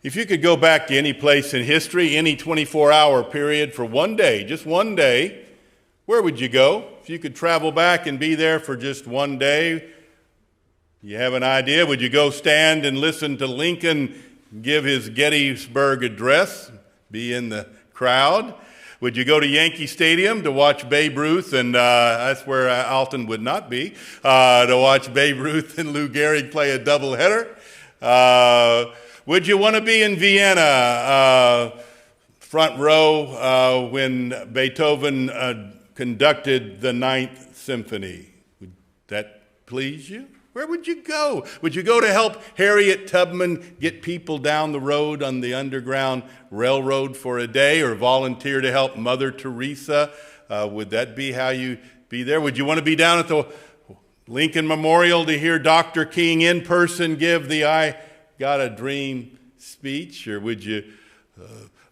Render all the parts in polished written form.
If you could go back to any place in history, any 24-hour period for one day, just one day, where would you go? If you could travel back and be there for just one day, you have an idea? Would you go stand and listen to Lincoln give his Gettysburg Address, be in the crowd? Would you go to Yankee Stadium to watch Babe Ruth, and that's where Alton would not be, to watch Babe Ruth and Lou Gehrig play a doubleheader? Would you want to be in Vienna, front row, when Beethoven conducted the Ninth Symphony? Would that please you? Where would you go? Would you go to help Harriet Tubman get people down the road on the Underground Railroad for a day, or volunteer to help Mother Teresa? Would that be how you be there? Would you want to be down at the Lincoln Memorial to hear Dr. King in person give the I Got a Dream speech? Or would you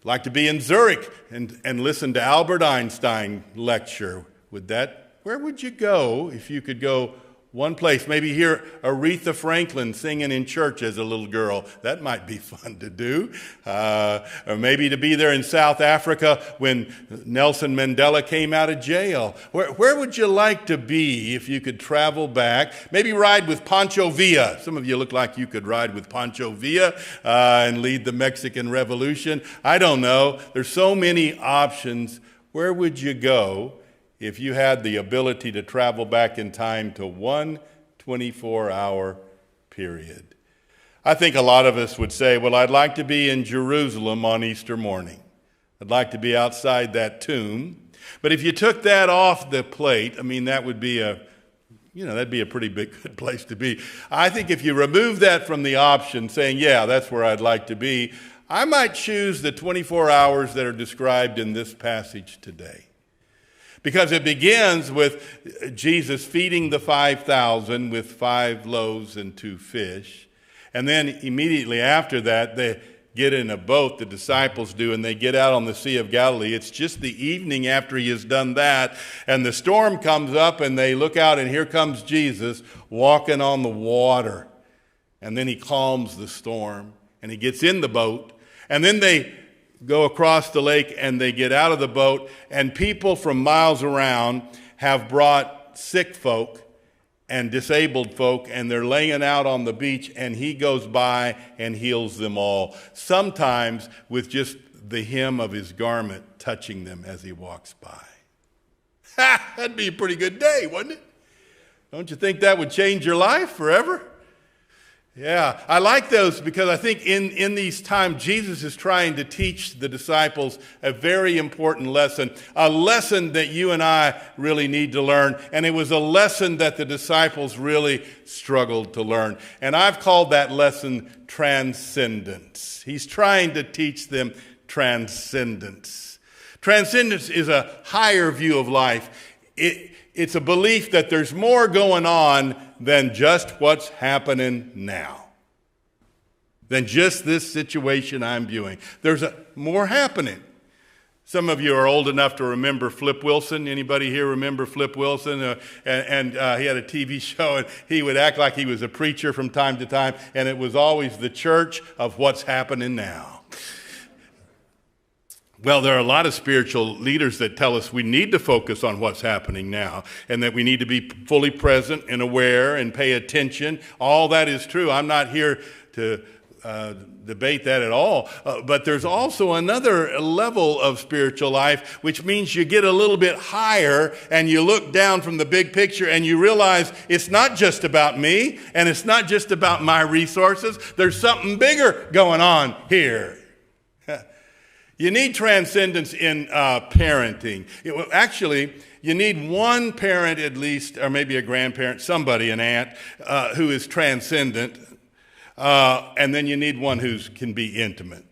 like to be in Zurich and listen to Albert Einstein lecture? Where would you go if you could go one place? Maybe hear Aretha Franklin singing in church as a little girl. That might be fun to do. Or maybe to be there in South Africa when Nelson Mandela came out of jail. Where would you like to be if you could travel back? Maybe ride with Pancho Villa. Some of you look like you could ride with Pancho Villa and lead the Mexican Revolution. I don't know. There's so many options. Where would you go if you had the ability to travel back in time to one 24-hour period? I think a lot of us would say, well, I'd like to be in Jerusalem on Easter morning. I'd like to be outside that tomb. But if you took that off the plate, that would be that'd be a pretty good place to be. I think if you remove that from the option, saying, yeah, that's where I'd like to be, I might choose the 24 hours that are described in this passage today. Because it begins with Jesus feeding the 5,000 with 5 loaves and 2 fish. And then immediately after that, they get in a boat, the disciples do, and they get out on the Sea of Galilee. It's just the evening after he has done that, and the storm comes up, and they look out, and here comes Jesus walking on the water. And then he calms the storm, and he gets in the boat, and then they go across the lake and they get out of the boat, and people from miles around have brought sick folk and disabled folk, and they're laying out on the beach, and he goes by and heals them all, sometimes with just the hem of his garment touching them as he walks by. That'd be a pretty good day, wouldn't it? Don't you think that would change your life forever? Yeah, I like those because I think in these times, Jesus is trying to teach the disciples a very important lesson, a lesson that you and I really need to learn. And it was a lesson that the disciples really struggled to learn. And I've called that lesson transcendence. He's trying to teach them transcendence. Transcendence is a higher view of life. It's a belief that there's more going on than just what's happening now, than just this situation I'm viewing. There's more happening. Some of you are old enough to remember Flip Wilson. Anybody here remember Flip Wilson? He had a TV show, and he would act like he was a preacher from time to time, and it was always the church of what's happening now. Well, there are a lot of spiritual leaders that tell us we need to focus on what's happening now, and that we need to be fully present and aware and pay attention. All that is true. I'm not here to debate that at all. But there's also another level of spiritual life, which means you get a little bit higher and you look down from the big picture and you realize it's not just about me and it's not just about my resources. There's something bigger going on here. You need transcendence in parenting. Actually, you need one parent at least, or maybe a grandparent, somebody, an aunt, who is transcendent. And then you need one who can be intimate.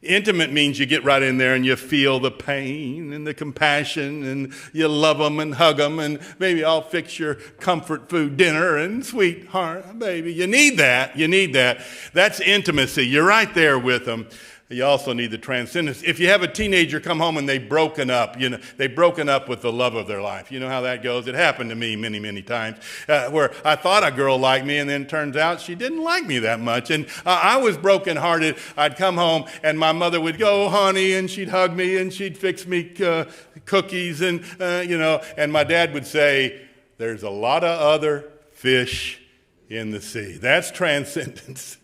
Intimate means you get right in there and you feel the pain and the compassion, and you love them and hug them, and maybe I'll fix your comfort food dinner, and sweetheart, baby. You need that. You need that. That's intimacy. You're right there with them. You also need the transcendence. If you have a teenager come home and they've broken up, they've broken up with the love of their life. You know how that goes? It happened to me many, many times where I thought a girl liked me and then turns out she didn't like me that much. And I was brokenhearted. I'd come home and my mother would go, "Oh, honey," and she'd hug me and she'd fix me cookies and, and my dad would say, "There's a lot of other fish in the sea." That's transcendence.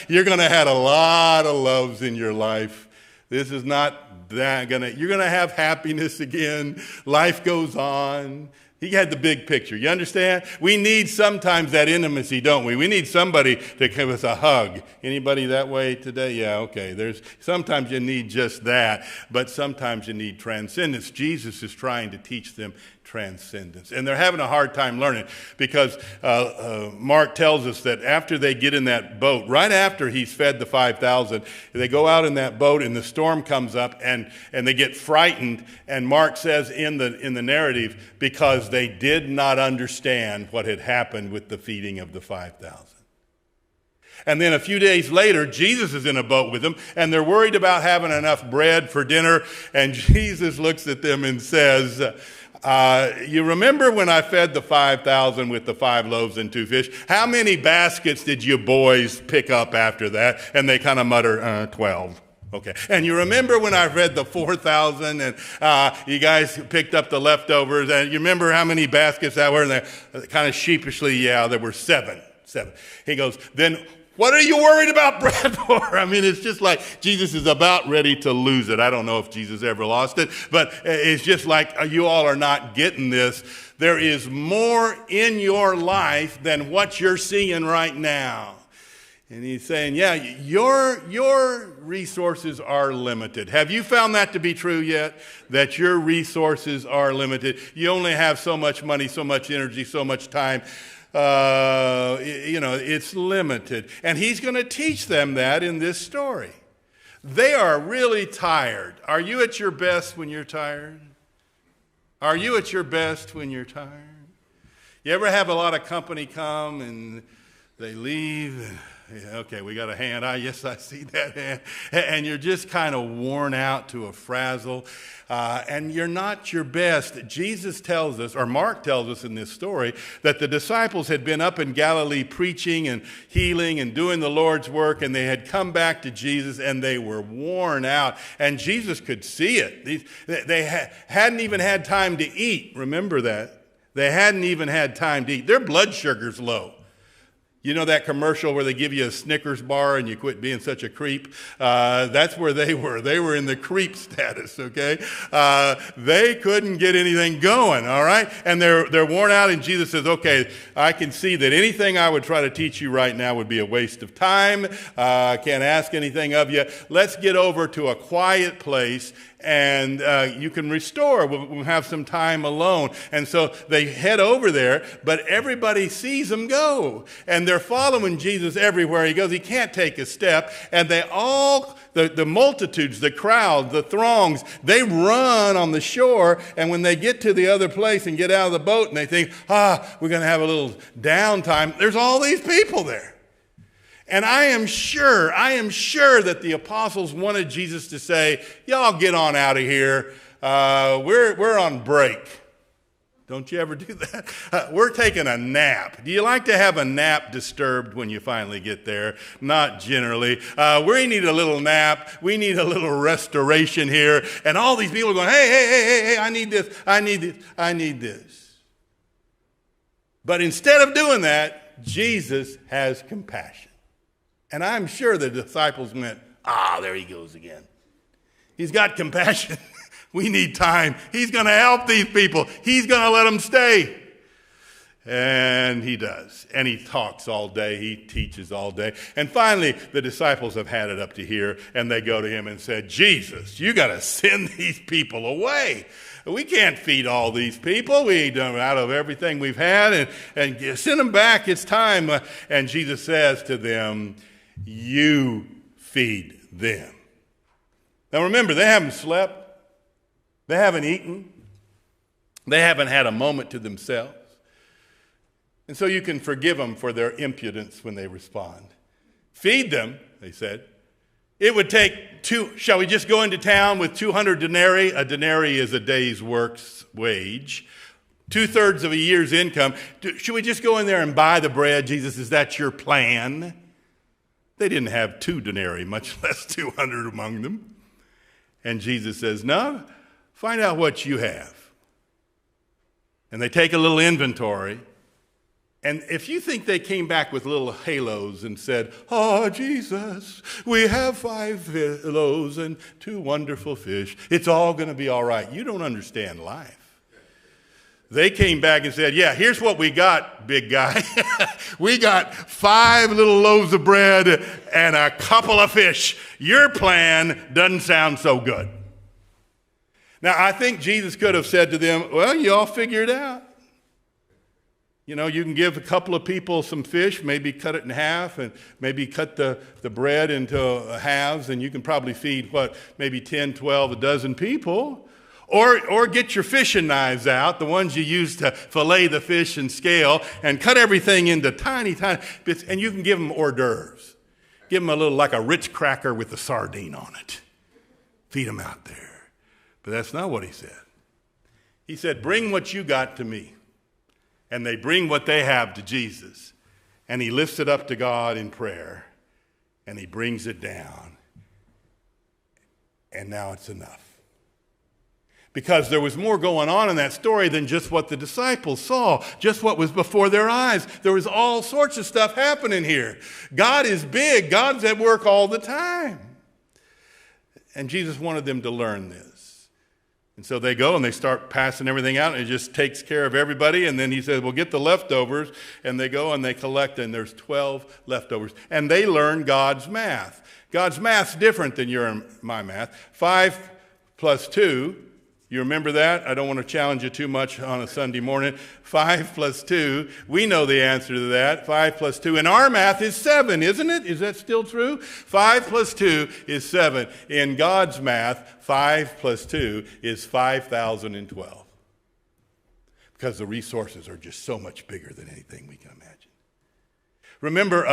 You're going to have a lot of loves in your life. This is not that you're going to have happiness again. Life goes on. He had the big picture. You understand? We need sometimes that intimacy, don't we? We need somebody to give us a hug. Anybody that way today? Yeah, okay. Sometimes you need just that, but sometimes you need transcendence. Jesus is trying to teach them transcendence. And they're having a hard time learning because Mark tells us that after they get in that boat, right after he's fed the 5,000, they go out in that boat and the storm comes up and they get frightened. And Mark says in the narrative, because they did not understand what had happened with the feeding of the 5,000. And then a few days later, Jesus is in a boat with them, and they're worried about having enough bread for dinner. And Jesus looks at them and says, "You remember when I fed the 5,000 with the 5 loaves and 2 fish? How many baskets did you boys pick up after that?" And they kind of mutter, 12. Okay. "And you remember when I fed the 4,000 and you guys picked up the leftovers? And you remember how many baskets that were?" And they kind of sheepishly, "Yeah, there were 7. He goes, "Then what are you worried about bread for?" I mean, it's just like Jesus is about ready to lose it. I don't know if Jesus ever lost it, but it's just like you all are not getting this. There is more in your life than what you're seeing right now. And he's saying, yeah, your resources are limited. Have you found that to be true yet? That your resources are limited. You only have so much money, so much energy, so much time. It's limited. And he's going to teach them that in this story. They are really tired. Are you at your best when you're tired? Are you at your best when you're tired? You ever have a lot of company come and they leave? Yeah, okay, we got a hand. Yes, I see that hand. And you're just kind of worn out to a frazzle. And you're not your best. Jesus tells us, or Mark tells us in this story, that the disciples had been up in Galilee preaching and healing and doing the Lord's work, and they had come back to Jesus, and they were worn out. And Jesus could see it. They hadn't even had time to eat. Remember that. They hadn't even had time to eat. Their blood sugar's low. You know that commercial where they give you a Snickers bar and you quit being such a creep? That's where they were. They were in the creep status, okay? They couldn't get anything going, all right? And they're worn out, and Jesus says, okay, I can see that anything I would try to teach you right now would be a waste of time. I can't ask anything of you. Let's get over to a quiet place and you can restore. We'll have some time alone. And so they head over there, but everybody sees them go. And they're following Jesus everywhere he goes. He can't take a step. And they all, the multitudes, the crowd, the throngs, they run on the shore. And when they get to the other place and get out of the boat and they think, we're going to have a little downtime, there's all these people there. And I am sure that the apostles wanted Jesus to say, y'all get on out of here. We're on break. Don't you ever do that? We're taking a nap. Do you like to have a nap disturbed when you finally get there? Not generally. We need a little nap. We need a little restoration here. And all these people are going, hey, I need this, I need this. But instead of doing that, Jesus has compassion. And I'm sure the disciples went, there he goes again. He's got compassion. We need time. He's going to help these people. He's going to let them stay. And he does. And he talks all day. He teaches all day. And finally, the disciples have had it up to here. And they go to him and said, Jesus, you got to send these people away. We can't feed all these people. We eat them out of everything we've had. And send them back. It's time. And Jesus says to them, you feed them. Now remember, they haven't slept. They haven't eaten. They haven't had a moment to themselves. And so you can forgive them for their impudence when they respond. Feed them, they said. It would take shall we just go into town with 200 denarii? A denarii is a day's work's wage. 2/3 of a year's income. Should we just go in there and buy the bread? Jesus, is that your plan? They didn't have 2 denarii, much less 200 among them. And Jesus says, no, find out what you have. And they take a little inventory. And if you think they came back with little halos and said, oh, Jesus, we have 5 loaves and 2 wonderful fish. It's all going to be all right. You don't understand life. They came back and said, yeah, here's what we got, big guy. We got 5 little loaves of bread and a couple of fish. Your plan doesn't sound so good. Now, I think Jesus could have said to them, well, you all figure it out. You know, you can give a couple of people some fish, maybe cut it in half, and maybe cut the bread into halves, and you can probably feed, maybe 10, 12, a dozen people. Or get your fishing knives out, the ones you use to fillet the fish and scale, and cut everything into tiny, tiny bits, and you can give them hors d'oeuvres. Give them a little, like a Ritz cracker with a sardine on it. Feed them out there. But that's not what he said. He said, bring what you got to me. And they bring what they have to Jesus. And he lifts it up to God in prayer. And he brings it down. And now it's enough. Because there was more going on in that story than just what the disciples saw, just what was before their eyes. There was all sorts of stuff happening here. God is big. God's at work all the time. And Jesus wanted them to learn this. And so they go and they start passing everything out, and it just takes care of everybody. And then he says, well, get the leftovers. And they go and they collect, and there's 12 leftovers. And they learn God's math. God's math's different than your and my math. 5 plus 2, you remember that? I don't want to challenge you too much on a Sunday morning. 5 plus 2, we know the answer to that. 5 plus 2. And our math is 7, isn't it? Is that still true? 5 plus 2 is 7. In God's math, 5 plus 2 is 5,012. Because the resources are just so much bigger than anything we can imagine. Remember,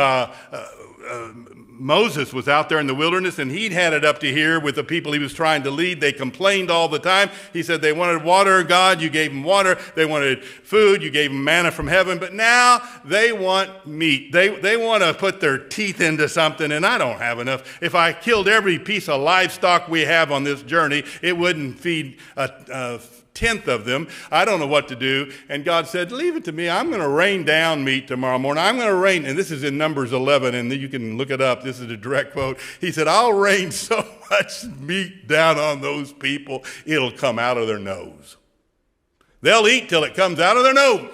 Moses was out there in the wilderness, and he'd had it up to here with the people he was trying to lead. They complained all the time. He said they wanted water. God, you gave them water. They wanted food. You gave them manna from heaven. But now they want meat. They want to put their teeth into something, and I don't have enough. If I killed every piece of livestock we have on this journey, it wouldn't feed a tenth of them. I don't know what to do. And God said, leave it to me. I'm going to rain down meat tomorrow morning. I'm going to rain, and this is in Numbers 11, and you can look it up. This is a direct quote. He said, I'll rain so much meat down on those people, it'll come out of their nose. They'll eat till it comes out of their nose.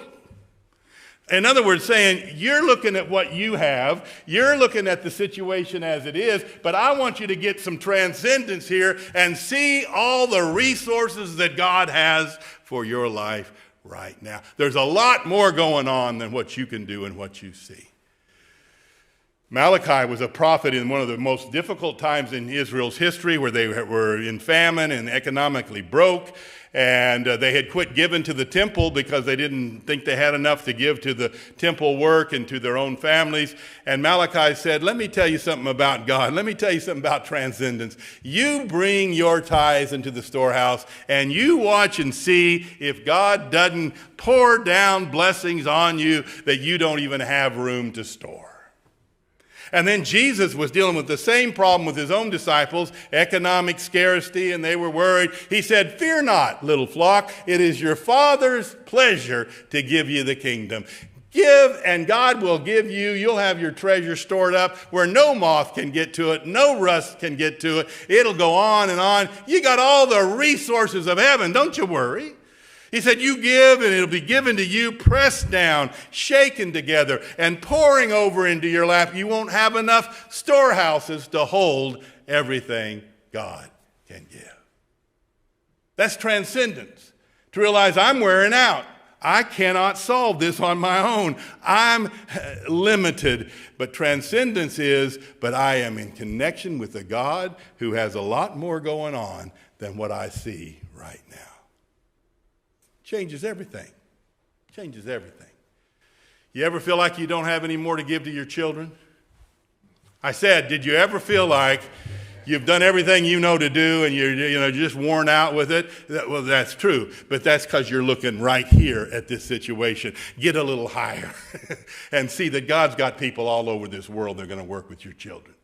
In other words, saying, you're looking at what you have, you're looking at the situation as it is, but I want you to get some transcendence here and see all the resources that God has for your life right now. There's a lot more going on than what you can do and what you see. Malachi was a prophet in one of the most difficult times in Israel's history, where they were in famine and economically broke, and they had quit giving to the temple because they didn't think they had enough to give to the temple work and to their own families. And Malachi said, let me tell you something about God. Let me tell you something about transcendence. You bring your tithes into the storehouse, and you watch and see if God doesn't pour down blessings on you that you don't even have room to store. And then Jesus was dealing with the same problem with his own disciples, economic scarcity, and they were worried. He said, fear not, little flock. It is your Father's pleasure to give you the kingdom. Give, and God will give you. You'll have your treasure stored up where no moth can get to it, no rust can get to it. It'll go on and on. You got all the resources of heaven. Don't you worry. He said, you give, and it'll be given to you, pressed down, shaken together, and pouring over into your lap. You won't have enough storehouses to hold everything God can give. That's transcendence. To realize I'm wearing out. I cannot solve this on my own. I'm limited. But transcendence is, but I am in connection with a God who has a lot more going on than what I see right now. Changes everything. Changes everything. You ever feel like you don't have any more to give to your children? I said, did you ever feel like You've done everything you know to do, and you're just worn out with it. Well, that's true, but that's because you're looking right here at this situation. Get a little higher and see that God's got people all over this world that are going to work with your children.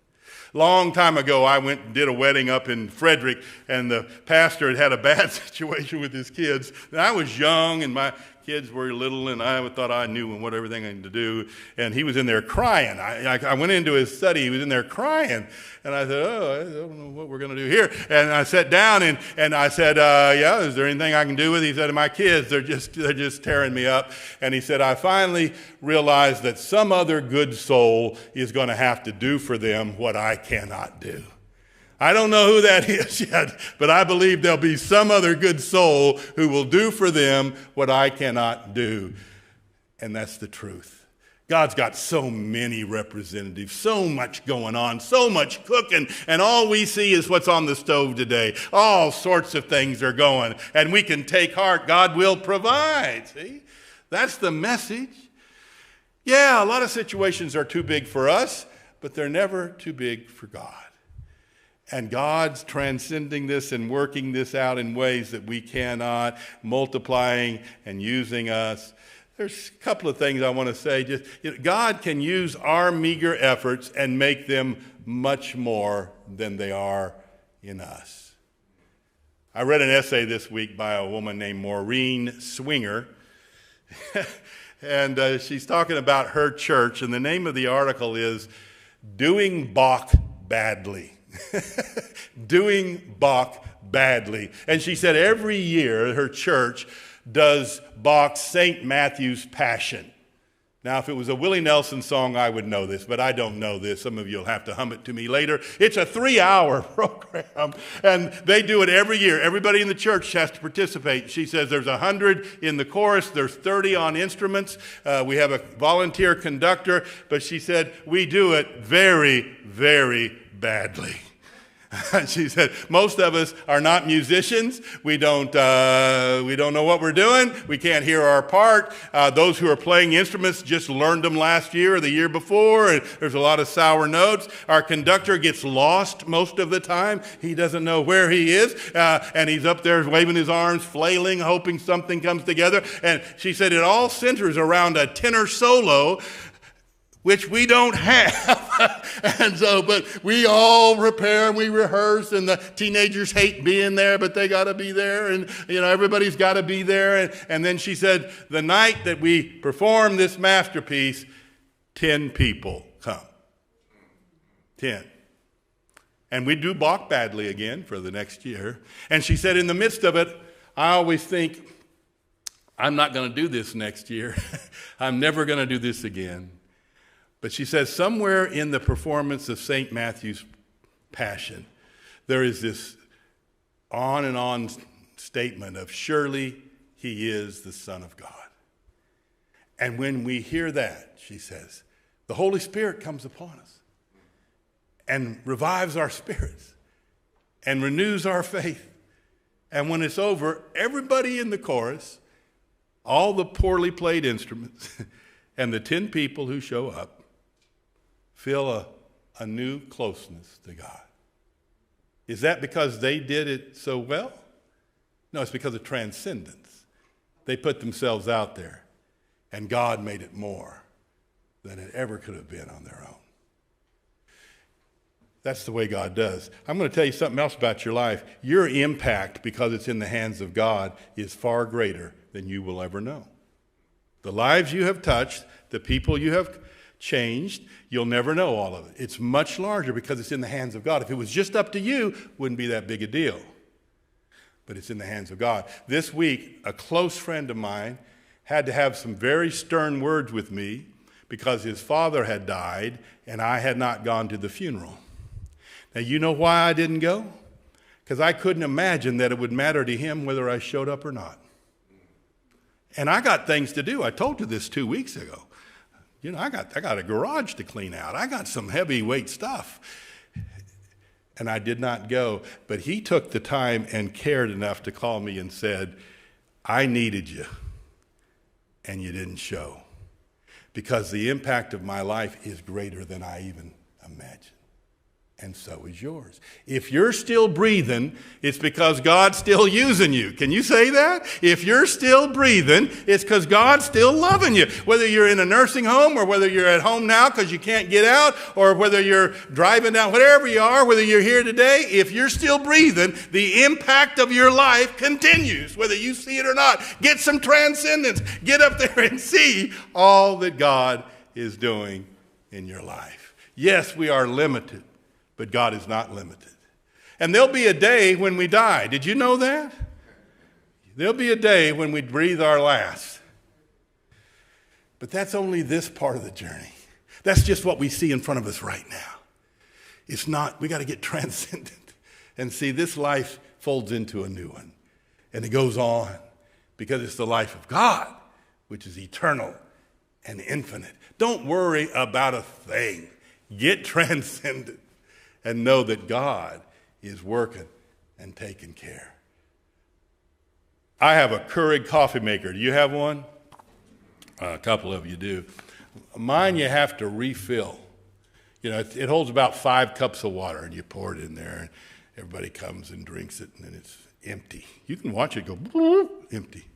Long time ago, I went and did a wedding up in Frederick, and the pastor had a bad situation with his kids. And I was young, and my kids were little, and I thought I knew what everything I had to do. And he was in there crying. I went into his study. He was in there crying. And I said, I don't know what we're going to do here. And I sat down, and I said, yeah, is there anything I can do with it? He said, my kids, they're just tearing me up. And he said, I finally realized that some other good soul is going to have to do for them what I cannot do. I don't know who that is yet, but I believe there'll be some other good soul who will do for them what I cannot do. And that's the truth. God's got so many representatives, so much going on, so much cooking, and all we see is what's on the stove today. All sorts of things are going, and we can take heart. God will provide. See? That's the message. Yeah, a lot of situations are too big for us, but they're never too big for God. And God's transcending this and working this out in ways that we cannot, multiplying and using us. There's a couple of things I want to say. God can use our meager efforts and make them much more than they are in us. I read an essay this week by a woman named Maureen Swinger. And she's talking about her church. And the name of the article is Doing Bach Badly. Doing Bach badly. And she said every year her church does Bach's St. Matthew's Passion. Now, if it was a Willie Nelson song, I would know this, but I don't know this. Some of you will have to hum it to me later. It's a 3-hour program, and they do it every year. Everybody in the church has to participate. She says there's 100 in the chorus. There's 30 on instruments. We have a volunteer conductor, but she said we do it very, very badly. She said, most of us are not musicians. We don't know what we're doing. We can't hear our part. Those who are playing instruments just learned them last year or the year before, and there's a lot of sour notes. Our conductor gets lost most of the time. He doesn't know where he is, and he's up there waving his arms, flailing, hoping something comes together. And she said it all centers around a tenor solo, which we don't have. And so, but we all prepare and we rehearse, and the teenagers hate being there, but they got to be there, and everybody's got to be there. And then she said, the night that we perform this masterpiece, 10 people come. 10. And we do Bach badly again for the next year. And she said, in the midst of it, I always think, I'm not going to do this next year. I'm never going to do this again. But she says somewhere in the performance of St. Matthew's Passion, there is this on and on statement of surely he is the Son of God. And when we hear that, she says, the Holy Spirit comes upon us and revives our spirits and renews our faith. And when it's over, everybody in the chorus, all the poorly played instruments, and the 10 people who show up, feel a new closeness to God. Is that because they did it so well? No, it's because of transcendence. They put themselves out there, and God made it more than it ever could have been on their own. That's the way God does. I'm going to tell you something else about your life. Your impact, because it's in the hands of God, is far greater than you will ever know. The lives you have touched, the people you have changed, you'll never know all of it. It's much larger because it's in the hands of God. If it was just up to you, it wouldn't be that big a deal. But it's in the hands of God. This week, a close friend of mine had to have some very stern words with me because his father had died and I had not gone to the funeral. Now, you know why I didn't go? Because I couldn't imagine that it would matter to him whether I showed up or not. And I got things to do. I told you this 2 weeks ago. I got a garage to clean out. I got some heavyweight stuff. And I did not go. But he took the time and cared enough to call me and said, I needed you, and you didn't show. Because the impact of my life is greater than I even imagined. and so is yours. If you're still breathing, it's because God's still using you. Can you say that? If you're still breathing, it's because God's still loving you. Whether you're in a nursing home or whether you're at home now because you can't get out, or whether you're driving down, whatever you are, whether you're here today, if you're still breathing, the impact of your life continues, whether you see it or not. Get some transcendence. Get up there and see all that God is doing in your life. Yes, we are limited, but God is not limited. And there'll be a day when we die. Did you know that? There'll be a day when we breathe our last. But that's only this part of the journey. That's just what we see in front of us right now. It's not, we got to get transcendent and see this life folds into a new one. And it goes on because it's the life of God, which is eternal and infinite. Don't worry about a thing. Get transcendent. And know that God is working and taking care. I have a Keurig coffee maker. Do you have one? A couple of you do. Mine you have to refill. You know, it holds about 5 cups of water, and you pour it in there, and everybody comes and drinks it, and then it's empty. You can watch it go empty.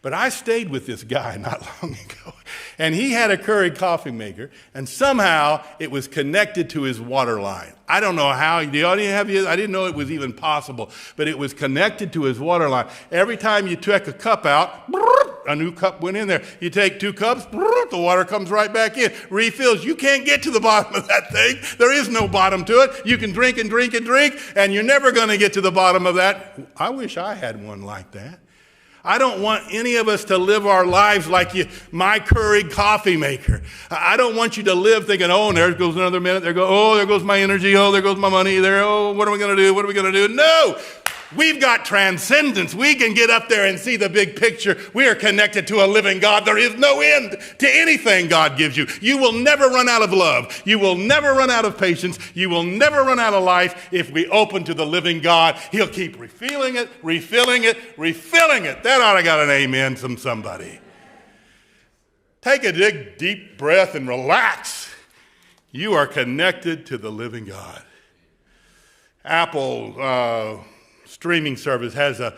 But I stayed with this guy not long ago, and he had a Keurig coffee maker, and somehow it was connected to his water line. I don't know how. I didn't know it was even possible, but it was connected to his water line. Every time you took a cup out, a new cup went in there. You take 2 cups, the water comes right back in, refills. You can't get to the bottom of that thing. There is no bottom to it. You can drink and drink and drink, and you're never going to get to the bottom of that. I wish I had one like that. I don't want any of us to live our lives like my Keurig coffee maker. I don't want you to live thinking, oh, and there goes another minute. There goes my energy. Oh, there goes my money. What are we going to do? What are we going to do? No, we've got transcendence. We can get up there and see the big picture. We are connected to a living God. There is no end to anything God gives you. You will never run out of love. You will never run out of patience. You will never run out of life if we open to the living God. He'll keep refilling it, refilling it, refilling it. That ought to got an amen from somebody. Take a deep breath and relax. You are connected to the living God. Apple streaming service has a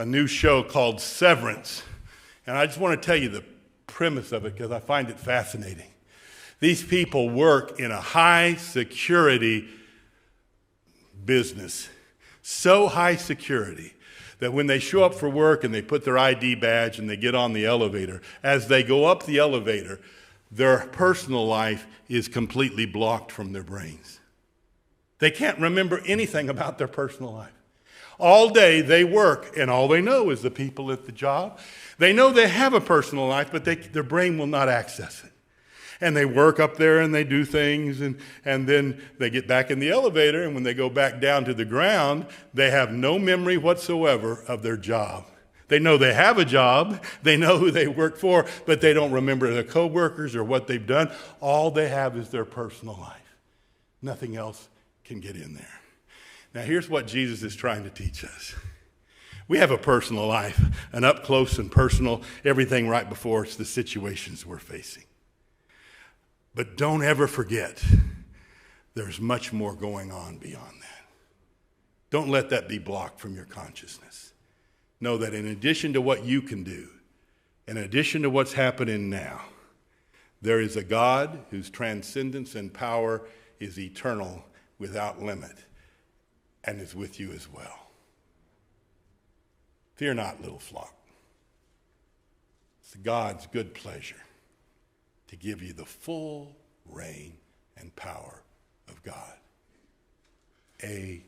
new show called Severance. And I just want to tell you the premise of it because I find it fascinating. These people work in a high security business. So high security that when they show up for work and they put their ID badge and they get on the elevator, as they go up the elevator, their personal life is completely blocked from their brains. They can't remember anything about their personal life. All day they work, and all they know is the people at the job. They know they have a personal life, but their brain will not access it. And they work up there and they do things, and then they get back in the elevator, and when they go back down to the ground, they have no memory whatsoever of their job. They know they have a job, they know who they work for, but they don't remember their coworkers or what they've done. All they have is their personal life. Nothing else can get in there. Now, here's what Jesus is trying to teach us. We have a personal life, an up close and personal, everything right before us, the situations we're facing. But don't ever forget, there's much more going on beyond that. Don't let that be blocked from your consciousness. Know that in addition to what you can do, in addition to what's happening now, there is a God whose transcendence and power is eternal, without limit, and is with you as well. Fear not, little flock. It's God's good pleasure to give you the full reign and power of God. Amen.